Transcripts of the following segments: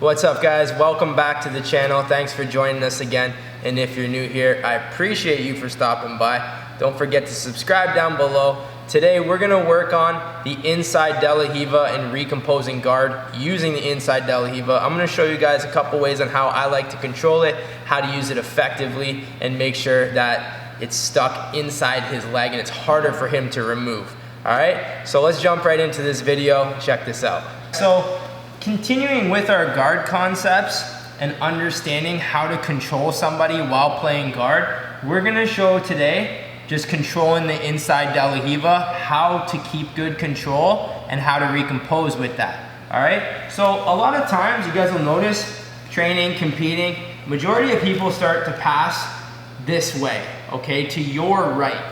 What's up, guys? Welcome back to the channel. Thanks for joining us again. And if you're new here, I appreciate you for stopping by. Don't forget to subscribe down below. Today we're gonna work on the inside De La Riva and recomposing guard using the inside De La Riva. I'm gonna show you guys a couple ways on how I like to control it, how to use it effectively, and make sure that it's stuck inside his leg and it's harder for him to remove. All right, so let's jump right into this video. Check this out. So continuing with our guard concepts and understanding how to control somebody while playing guard, we're gonna show today just controlling the inside De La Riva, how to keep good control and how to recompose with that. All right, so a lot of times you guys will notice training, competing, majority of people start to pass this way, okay, to your right.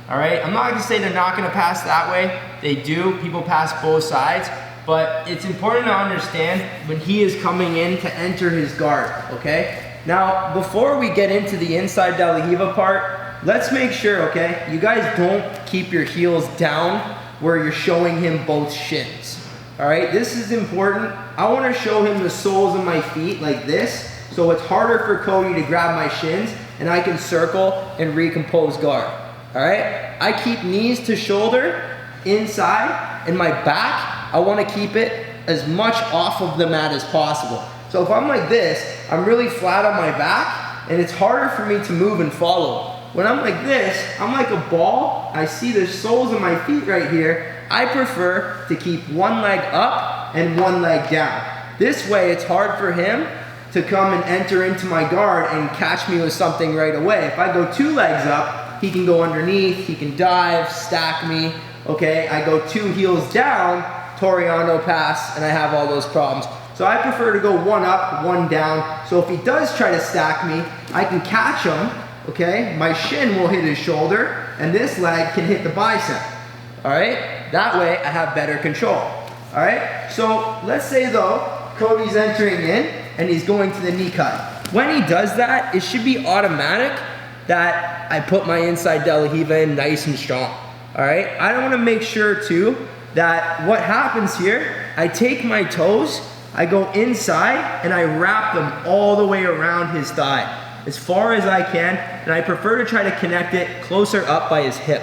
All right, I'm not gonna say they're not gonna pass that way. They do, people pass both sides, but it's important to understand when he is coming in to enter his guard, okay? Now, before we get into the inside De La Riva part, let's make sure, okay, you guys don't keep your heels down where you're showing him both shins. All right, this is important. I wanna show him the soles of my feet like this, so it's harder for Cody to grab my shins and I can circle and recompose guard. All right, I keep knees to shoulder inside, and my back, I wanna keep it as much off of the mat as possible. So if I'm like this, I'm really flat on my back and it's harder for me to move and follow. When I'm like this, I'm like a ball. I see the soles of my feet right here. I prefer to keep one leg up and one leg down. This way it's hard for him to come and enter into my guard and catch me with something right away. If I go two legs up, he can go underneath, he can dive, stack me, okay? I go two heels down, Toriano pass, and I have all those problems. So I prefer to go one up, one down. So if he does try to stack me, I can catch him, okay? My shin will hit his shoulder, and this leg can hit the bicep, all right? That way I have better control, all right? So let's say though, Cody's entering in, and he's going to the knee cut. When he does that, it should be automatic that I put my inside De La Riva in nice and strong, all right? I wanna make sure too that what happens here, I take my toes, I go inside and I wrap them all the way around his thigh as far as I can, and I prefer to try to connect it closer up by his hip,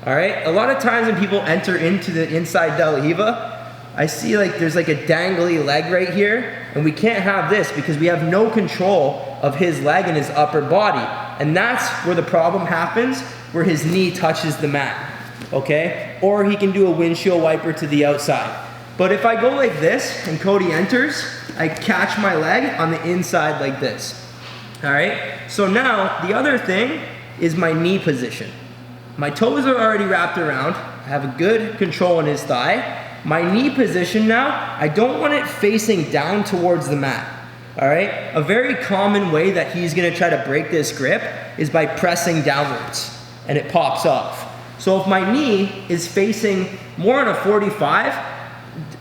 all right? A lot of times when people enter into the inside De La Riva, I see like there's like a dangly leg right here, and we can't have this because we have no control of his leg and his upper body. And that's where the problem happens, where his knee touches the mat, okay? Or he can do a windshield wiper to the outside. But if I go like this and Cody enters, I catch my leg on the inside like this, all right? So now the other thing is my knee position. My toes are already wrapped around. I have a good control on his thigh. My knee position now, I don't want it facing down towards the mat, all right? A very common way that he's gonna try to break this grip is by pressing downwards, and it pops off. So if my knee is facing more on a 45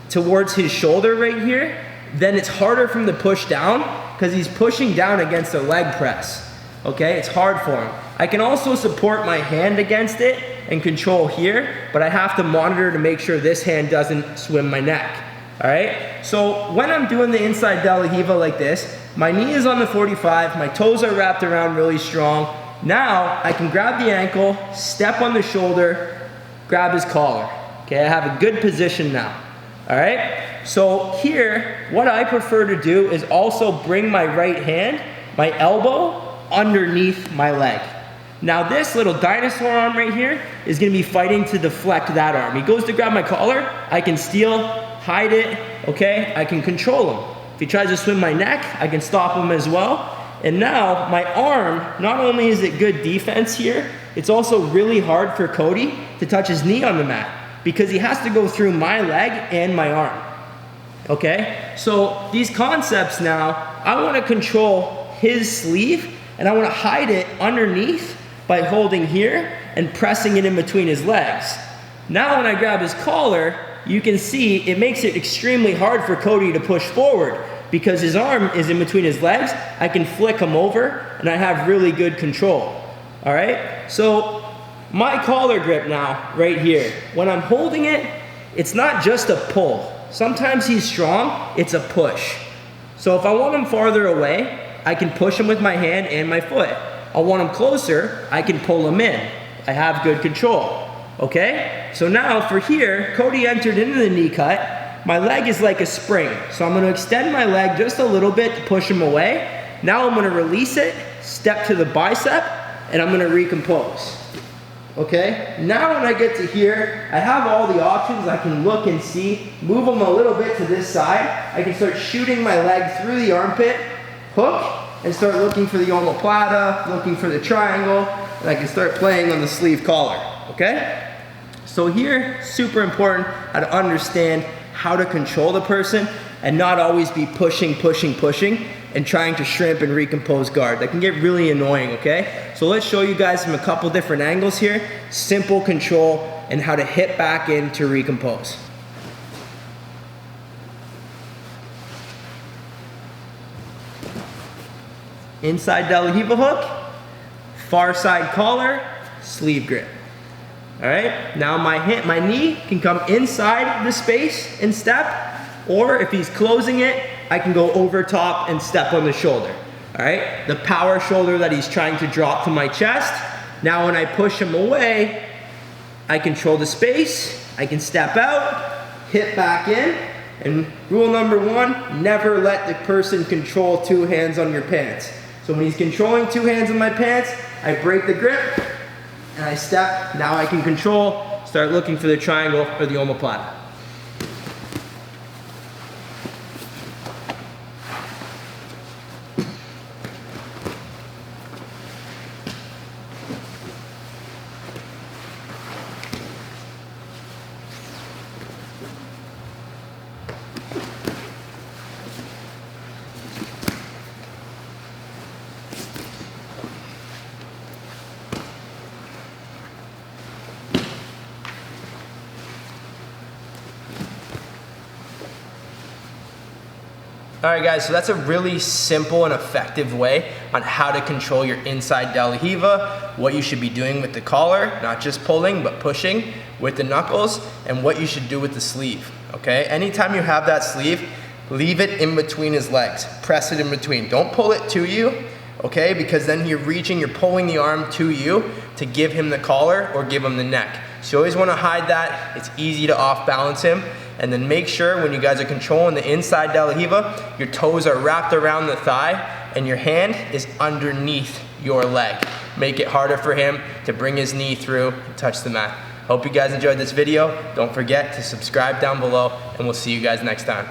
towards his shoulder right here, then it's harder for him to push down because he's pushing down against a leg press, okay? It's hard for him. I can also support my hand against it and control here, but I have to monitor to make sure this hand doesn't swim my neck, all right? So when I'm doing the inside De La Riva like this, my knee is on the 45, my toes are wrapped around really strong. Now I can grab the ankle, step on the shoulder, grab his collar, okay? I have a good position now, all right? So here, what I prefer to do is also bring my right hand, my elbow, underneath my leg. Now this little dinosaur arm right here is gonna be fighting to deflect that arm. He goes to grab my collar, I can steal, hide it, okay? I can control him. If he tries to swim my neck, I can stop him as well. And now my arm, not only is it good defense here, it's also really hard for Cody to touch his knee on the mat because he has to go through my leg and my arm, okay? So these concepts now, I wanna control his sleeve and I wanna hide it underneath by holding here and pressing it in between his legs. Now when I grab his collar, you can see it makes it extremely hard for Cody to push forward because his arm is in between his legs. I can flick him over and I have really good control, all right? So my collar grip now, right here, when I'm holding it, it's not just a pull. Sometimes he's strong, it's a push. So if I want him farther away, I can push him with my hand and my foot. I want him closer, I can pull him in. I have good control, okay? So now for here, Cody entered into the knee cut. My leg is like a spring. So I'm gonna extend my leg just a little bit to push him away. Now I'm gonna release it, step to the bicep, and I'm gonna recompose. Okay, now when I get to here, I have all the options. I can look and see, move them a little bit to this side. I can start shooting my leg through the armpit, hook, and start looking for the omoplata, looking for the triangle, and I can start playing on the sleeve collar, okay? So here, super important how to understand how to control the person and not always be pushing, and trying to shrimp and recompose guard. That can get really annoying, okay? So let's show you guys from a couple different angles here, simple control, and how to hit back in to recompose. Inside De La Riva hook, far side collar, sleeve grip. All right, now my knee can come inside the space and step, or if he's closing it, I can go over top and step on the shoulder. All right, the power shoulder that he's trying to drop to my chest. Now when I push him away, I control the space, I can step out, hit back in, and rule number one, never let the person control two hands on your pants. So when he's controlling two hands on my pants, I break the grip, and I step. Now I can control, start looking for the triangle or the omoplata. All right guys, so that's a really simple and effective way on how to control your inside De La Riva, what you should be doing with the collar, not just pulling, but pushing with the knuckles, and what you should do with the sleeve, okay? Anytime you have that sleeve, leave it in between his legs. Press it in between. Don't pull it to you, okay? Because then you're reaching, you're pulling the arm to you to give him the collar or give him the neck. So you always wanna hide that. It's easy to off balance him. And then make sure when you guys are controlling the inside De La Riva, your toes are wrapped around the thigh and your hand is underneath your leg. Make it harder for him to bring his knee through and touch the mat. Hope you guys enjoyed this video. Don't forget to subscribe down below, and we'll see you guys next time.